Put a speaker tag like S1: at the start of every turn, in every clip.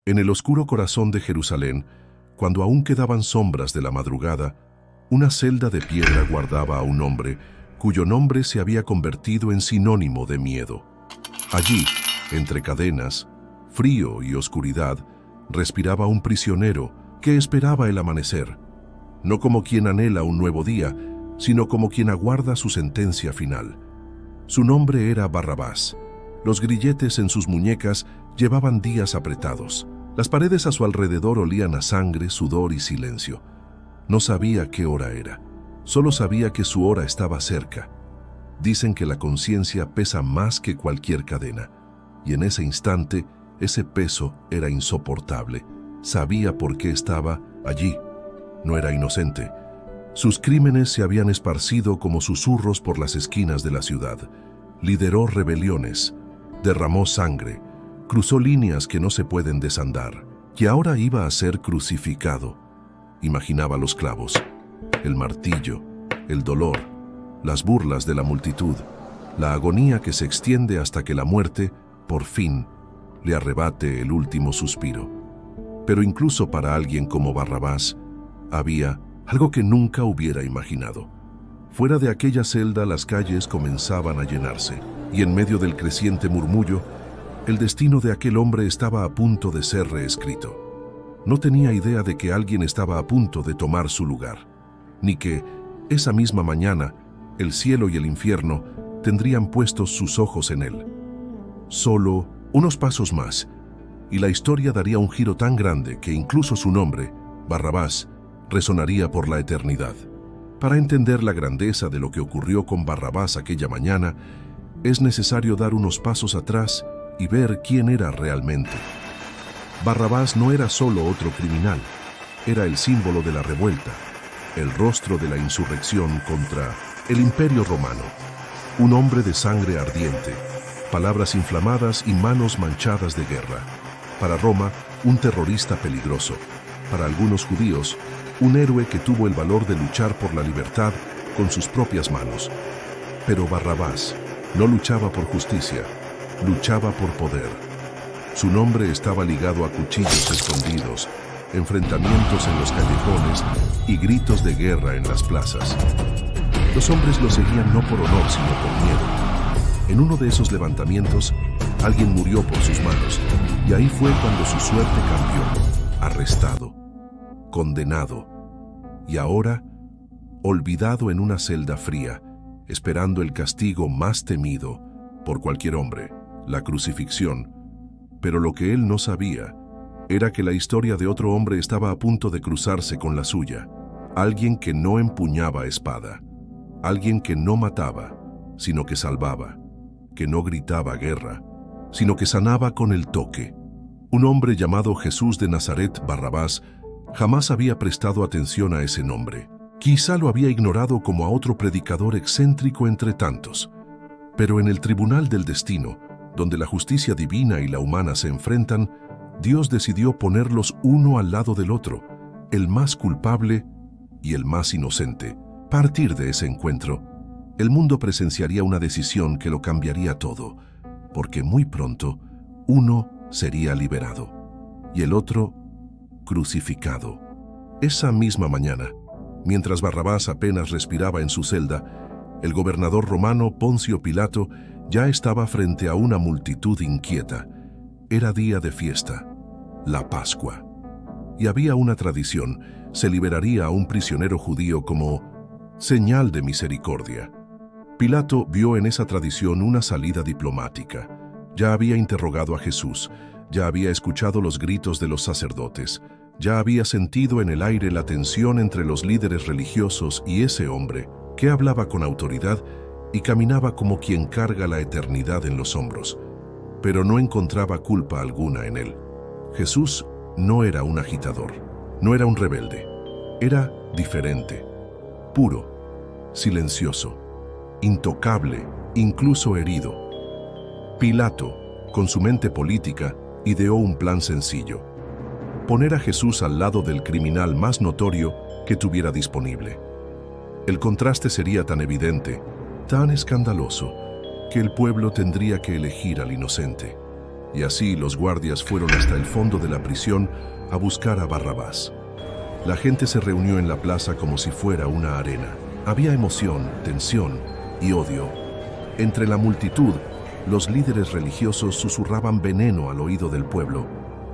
S1: En el oscuro corazón de Jerusalén, cuando aún quedaban sombras de la madrugada, una celda de piedra guardaba a un hombre cuyo nombre se había convertido en sinónimo de miedo. Allí, entre cadenas, frío y oscuridad, respiraba un prisionero que esperaba el amanecer, no como quien anhela un nuevo día, sino como quien aguarda su sentencia final. Su nombre era Barrabás. Los grilletes en sus muñecas llevaban días apretados. Las paredes a su alrededor olían a sangre, sudor y silencio. No sabía qué hora era. Solo sabía que su hora estaba cerca. Dicen que la conciencia pesa más que cualquier cadena. Y en ese instante, ese peso era insoportable. Sabía por qué estaba allí. No era inocente. Sus crímenes se habían esparcido como susurros por las esquinas de la ciudad. Lideró rebeliones, derramó sangre, cruzó líneas que no se pueden desandar, y ahora iba a ser crucificado. Imaginaba los clavos, el martillo, el dolor, las burlas de la multitud, la agonía que se extiende hasta que la muerte, por fin, le arrebate el último suspiro. Pero incluso para alguien como Barrabás, había algo que nunca hubiera imaginado. Fuera de aquella celda las calles comenzaban a llenarse, y en medio del creciente murmullo, el destino de aquel hombre estaba a punto de ser reescrito. No tenía idea de que alguien estaba a punto de tomar su lugar, ni que, esa misma mañana, el cielo y el infierno tendrían puestos sus ojos en él. Solo unos pasos más, y la historia daría un giro tan grande que incluso su nombre, Barrabás, resonaría por la eternidad. Para entender la grandeza de lo que ocurrió con Barrabás aquella mañana, es necesario dar unos pasos atrás y ver quién era realmente. Barrabás no era solo otro criminal, era el símbolo de la revuelta, el rostro de la insurrección contra el Imperio Romano. Un hombre de sangre ardiente, palabras inflamadas y manos manchadas de guerra. Para Roma, un terrorista peligroso. Para algunos judíos, un héroe que tuvo el valor de luchar por la libertad con sus propias manos. Pero Barrabás no luchaba por justicia, luchaba por poder. Su nombre estaba ligado a cuchillos escondidos, enfrentamientos en los callejones y gritos de guerra en las plazas. Los hombres lo seguían no por honor, sino por miedo. En uno de esos levantamientos, alguien murió por sus manos, y ahí fue cuando su suerte cambió. Arrestado, condenado, y ahora, olvidado en una celda fría, esperando el castigo más temido por cualquier hombre, la crucifixión. Pero lo que él no sabía era que la historia de otro hombre estaba a punto de cruzarse con la suya. Alguien que no empuñaba espada, alguien que no mataba, sino que salvaba, que no gritaba guerra, sino que sanaba con el toque. Un hombre llamado Jesús de Nazaret, Barrabás, jamás había prestado atención a ese nombre. Quizá lo había ignorado como a otro predicador excéntrico entre tantos. Pero en el tribunal del destino, donde la justicia divina y la humana se enfrentan, Dios decidió ponerlos uno al lado del otro, el más culpable y el más inocente. A partir de ese encuentro, el mundo presenciaría una decisión que lo cambiaría todo, porque muy pronto, uno sería liberado y el otro crucificado. Esa misma mañana, mientras Barrabás apenas respiraba en su celda, el gobernador romano Poncio Pilato ya estaba frente a una multitud inquieta. Era día de fiesta, la Pascua. Y había una tradición: se liberaría a un prisionero judío como señal de misericordia. Pilato vio en esa tradición una salida diplomática. Ya había interrogado a Jesús, ya había escuchado los gritos de los sacerdotes, ya había sentido en el aire la tensión entre los líderes religiosos y ese hombre que hablaba con autoridad y caminaba como quien carga la eternidad en los hombros, pero no encontraba culpa alguna en él. Jesús no era un agitador, no era un rebelde, era diferente, puro, silencioso, intocable, incluso herido. Pilato, con su mente política, ideó un plan sencillo: poner a Jesús al lado del criminal más notorio que tuviera disponible. El contraste sería tan evidente, tan escandaloso, que el pueblo tendría que elegir al inocente. Y así los guardias fueron hasta el fondo de la prisión a buscar a Barrabás. La gente se reunió en la plaza como si fuera una arena. Había emoción, tensión y odio. Entre la multitud, los líderes religiosos susurraban veneno al oído del pueblo.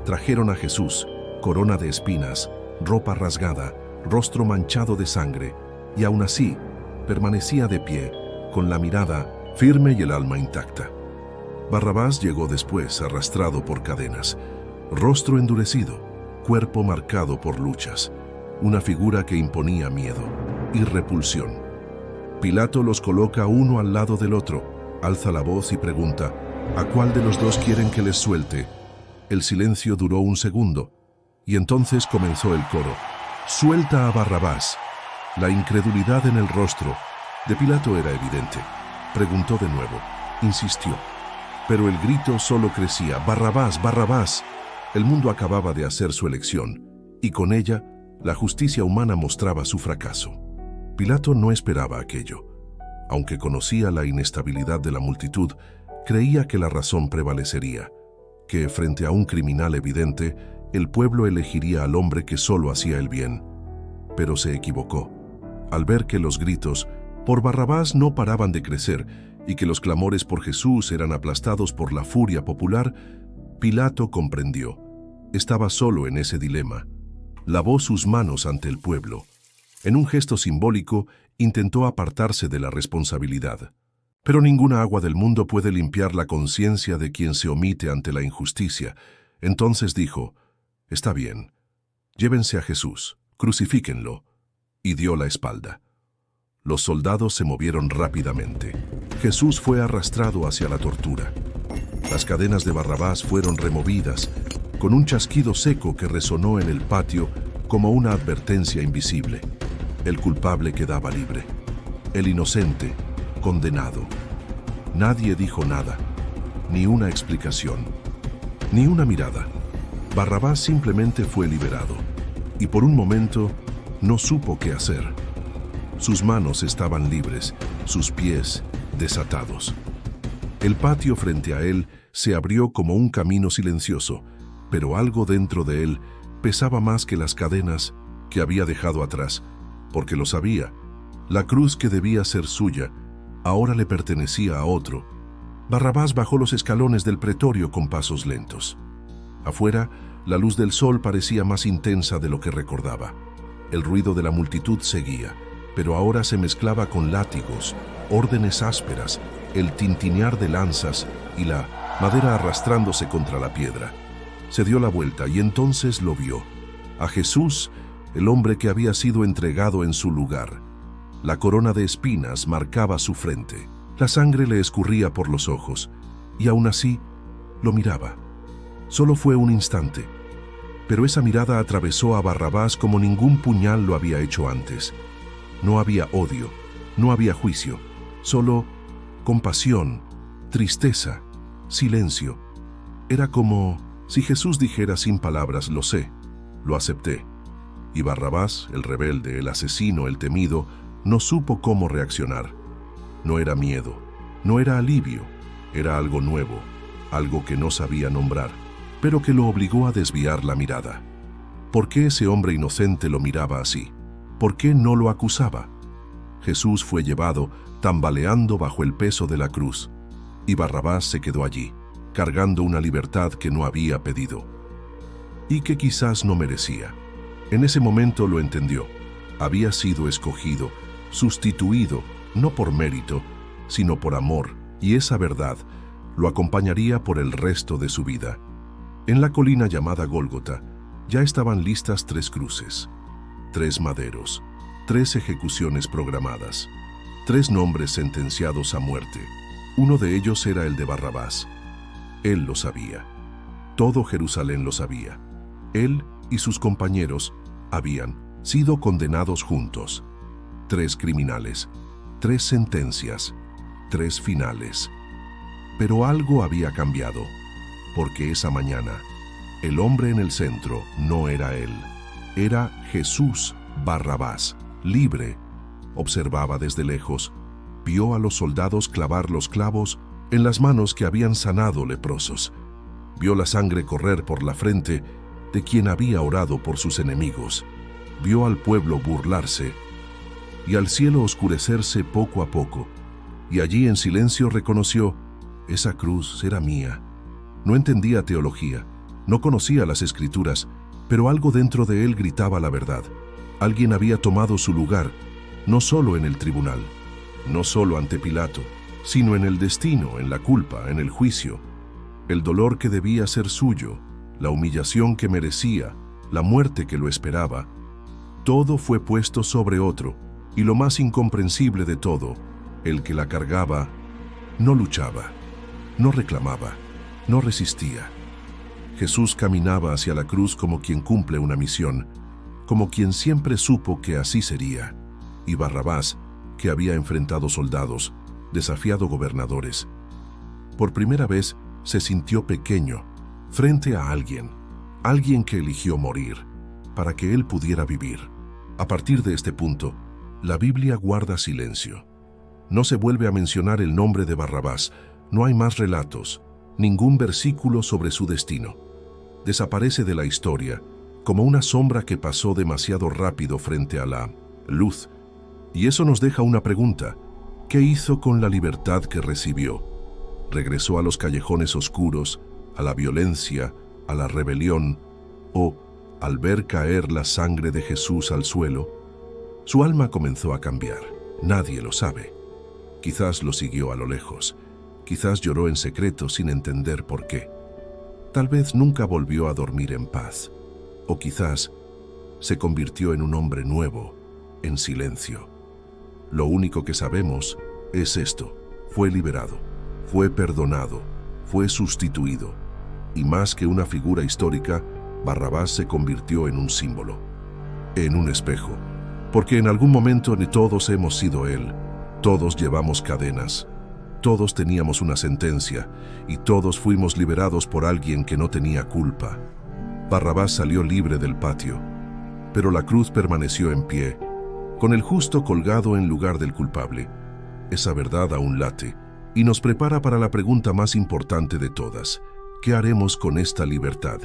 S1: Trajeron a Jesús, corona de espinas, ropa rasgada, rostro manchado de sangre, y aún así permanecía de pie, con la mirada firme y el alma intacta. Barrabás llegó después, arrastrado por cadenas, rostro endurecido, cuerpo marcado por luchas, una figura que imponía miedo y repulsión. Pilato los coloca uno al lado del otro, alza la voz y pregunta: ¿a cuál de los dos quieren que les suelte? El silencio duró un segundo, y entonces comenzó el coro: ¡suelta a Barrabás! La incredulidad en el rostro de Pilato era evidente. Preguntó de nuevo, insistió, pero el grito solo crecía: ¡Barrabás, Barrabás! El mundo acababa de hacer su elección, y con ella, la justicia humana mostraba su fracaso. Pilato no esperaba aquello. Aunque conocía la inestabilidad de la multitud, creía que la razón prevalecería, que frente a un criminal evidente, el pueblo elegiría al hombre que solo hacía el bien. Pero se equivocó. Al ver que los gritos por Barrabás no paraban de crecer y que los clamores por Jesús eran aplastados por la furia popular, Pilato comprendió. Estaba solo en ese dilema. Lavó sus manos ante el pueblo. En un gesto simbólico, intentó apartarse de la responsabilidad. Pero ninguna agua del mundo puede limpiar la conciencia de quien se omite ante la injusticia. Entonces dijo: «Está bien, llévense a Jesús, crucifíquenlo», y dio la espalda. Los soldados se movieron rápidamente. Jesús fue arrastrado hacia la tortura. Las cadenas de Barrabás fueron removidas, con un chasquido seco que resonó en el patio como una advertencia invisible. El culpable quedaba libre. El inocente, condenado. Nadie dijo nada, ni una explicación, ni una mirada. Barrabás simplemente fue liberado, y por un momento no supo qué hacer. Sus manos estaban libres, sus pies desatados. El patio frente a él se abrió como un camino silencioso, pero algo dentro de él pesaba más que las cadenas que había dejado atrás, porque lo sabía. La cruz que debía ser suya ahora le pertenecía a otro. Barrabás bajó los escalones del pretorio con pasos lentos. Afuera, la luz del sol parecía más intensa de lo que recordaba. El ruido de la multitud seguía, pero ahora se mezclaba con látigos, órdenes ásperas, el tintinear de lanzas y la madera arrastrándose contra la piedra. Se dio la vuelta y entonces lo vio. A Jesús, el hombre que había sido entregado en su lugar. La corona de espinas marcaba su frente. La sangre le escurría por los ojos, y aún así lo miraba. Solo fue un instante, pero esa mirada atravesó a Barrabás como ningún puñal lo había hecho antes. No había odio, no había juicio, solo compasión, tristeza, silencio. Era como si Jesús dijera sin palabras: lo sé, lo acepté. Y Barrabás, el rebelde, el asesino, el temido, no supo cómo reaccionar. No era miedo, no era alivio, era algo nuevo, algo que no sabía nombrar, pero que lo obligó a desviar la mirada. ¿Por qué ese hombre inocente lo miraba así? ¿Por qué no lo acusaba? Jesús fue llevado, tambaleando bajo el peso de la cruz, y Barrabás se quedó allí, cargando una libertad que no había pedido, y que quizás no merecía. En ese momento lo entendió. Había sido escogido, sustituido, no por mérito, sino por amor, y esa verdad lo acompañaría por el resto de su vida. En la colina llamada Gólgota ya estaban listas 3 cruces, 3 maderos, 3 ejecuciones programadas, 3 nombres sentenciados a muerte. Uno de ellos era el de Barrabás. Él lo sabía. Todo Jerusalén lo sabía. Él y sus compañeros habían sido condenados juntos. 3 criminales, 3 sentencias, 3 finales. Pero algo había cambiado, porque esa mañana el hombre en el centro no era él. Era Jesús Barrabás, libre. Observaba desde lejos, vio a los soldados clavar los clavos en las manos que habían sanado leprosos. Vio la sangre correr por la frente de quien había orado por sus enemigos. Vio al pueblo burlarse y al cielo oscurecerse poco a poco. Y allí en silencio reconoció: esa cruz era mía. No entendía teología, no conocía las Escrituras, pero algo dentro de él gritaba la verdad. Alguien había tomado su lugar, no solo en el tribunal, no solo ante Pilato, sino en el destino, en la culpa, en el juicio. El dolor que debía ser suyo, la humillación que merecía, la muerte que lo esperaba, todo fue puesto sobre otro, y lo más incomprensible de todo, el que la cargaba, no luchaba, no reclamaba, no resistía. Jesús caminaba hacia la cruz como quien cumple una misión, como quien siempre supo que así sería. Y Barrabás, que había enfrentado soldados, desafiado gobernadores, por primera vez se sintió pequeño frente a alguien que eligió morir para que él pudiera vivir. A partir de este punto, la Biblia guarda silencio. No se vuelve a mencionar el nombre de Barrabás, no hay más relatos, ningún versículo sobre su destino. Desaparece de la historia como una sombra que pasó demasiado rápido frente a la luz. Y eso nos deja una pregunta: ¿qué hizo con la libertad que recibió? ¿Regresó a los callejones oscuros, a la violencia, a la rebelión, o, al ver caer la sangre de Jesús al suelo, su alma comenzó a cambiar? Nadie lo sabe. Quizás lo siguió a lo lejos, quizás lloró en secreto sin entender por qué. Tal vez nunca volvió a dormir en paz, o quizás se convirtió en un hombre nuevo, en silencio. Lo único que sabemos es esto: fue liberado, fue perdonado, fue sustituido, y más que una figura histórica, Barrabás se convirtió en un símbolo, en un espejo, porque en algún momento ni todos hemos sido él, todos llevamos cadenas, todos teníamos una sentencia, y todos fuimos liberados por alguien que no tenía culpa. Barrabás salió libre del patio, pero la cruz permaneció en pie, con el justo colgado en lugar del culpable. Esa verdad aún late y nos prepara para la pregunta más importante de todas: ¿qué haremos con esta libertad?